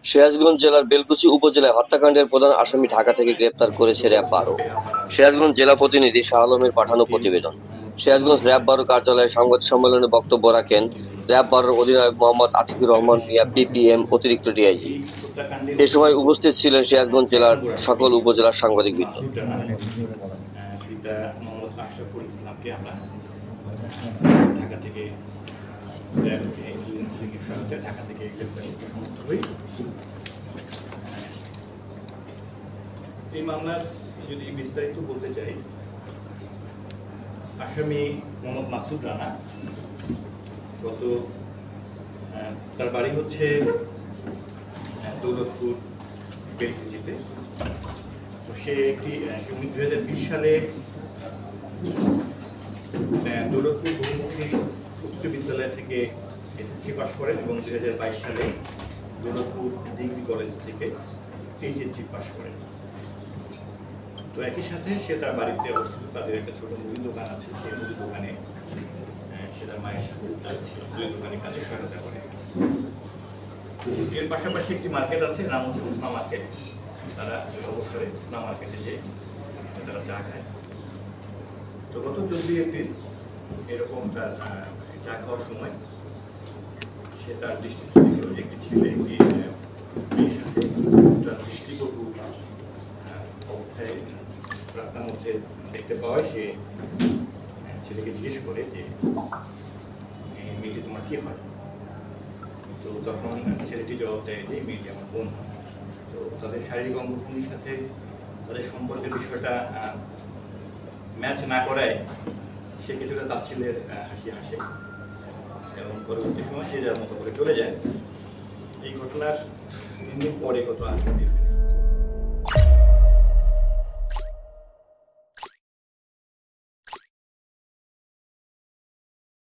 সিরাজগঞ্জ জেলার বেলকুচি উপজেলায় হত্যাকাণ্ডের প্রধান আসামি ঢাকা থেকে গ্রেপ্তার করেছে র্যাব 12। সিরাজগঞ্জ জেলা প্রতিনিধি শাহ আলমের পাঠানো প্রতিবেদন। সিরাজগঞ্জ র্যাব 12 কার্যালয়ে সংবাদ সম্মেলনে বক্তব্য রাখেন র্যাব 12 অধিনায়ক মোহাম্মদ আতিকুর রহমান মিয়া পিপিএম অতিরিক্ত ডিআইজি। এ সময় উপস্থিত ছিলেন সিরাজগঞ্জ জেলার সকল উপজেলার সাংবাদিকবৃন্দ। এই মামলার যদি বিস্তারিত বলতে চাই, আসামি মোহাম্মদ মাসুদ রানা তার বাড়ি হচ্ছে দৌলতপুর বেলকুচিতে। তো সে একটি 2020 সালে দৌলতপুর বহুমুখী উচ্চ বিদ্যালয় থেকে এসএসসি পাশ করেন এবং 2022 সালে দৌলতপুর ডিগ্রি কলেজ থেকে এইচএসসি পাশ করেন। তো একই সাথে সে তার বাড়িতে অবস্থিত তাদের একটা ছোট মুদি দোকান আছে, সেই মুদি দোকানে সে তার মায়ের সাথে মুদি দোকানে কাজে সহায়তা করে। এর পাশাপাশি একটি মার্কেট আছে, নাম হচ্ছে উসনা মার্কেট। তারা অবসরে উসনা মার্কেটে যে তারা চা খায়। তো গত 14 এপ্রিল এরকম তার চা খাওয়ার সময় সে তার দৃষ্টিতে দেখল যে একটি ছেলে একটি তার দৃষ্টিকটু অবস্থায় রাস্তার মধ্যে দেখতে পাওয়ায় সে ছেলেকে জিজ্ঞেস করে যে মেয়েটি তোমার কি হয়। তো তখন ছেলেটি জবাব দেয় যে মেয়েটি আমার বোন হয়। তো তাদের শারীরিক অঙ্গভঙ্গির সাথে তাদের সম্পর্কের বিষয়টা ম্যাচ না করায় সে কিছুটা তাচ্ছিল্যের হাসি হাসে এবং পরবর্তী সময় সে যার মতো করে চলে যায়। এই ঘটনার 3 দিন পরে গত 8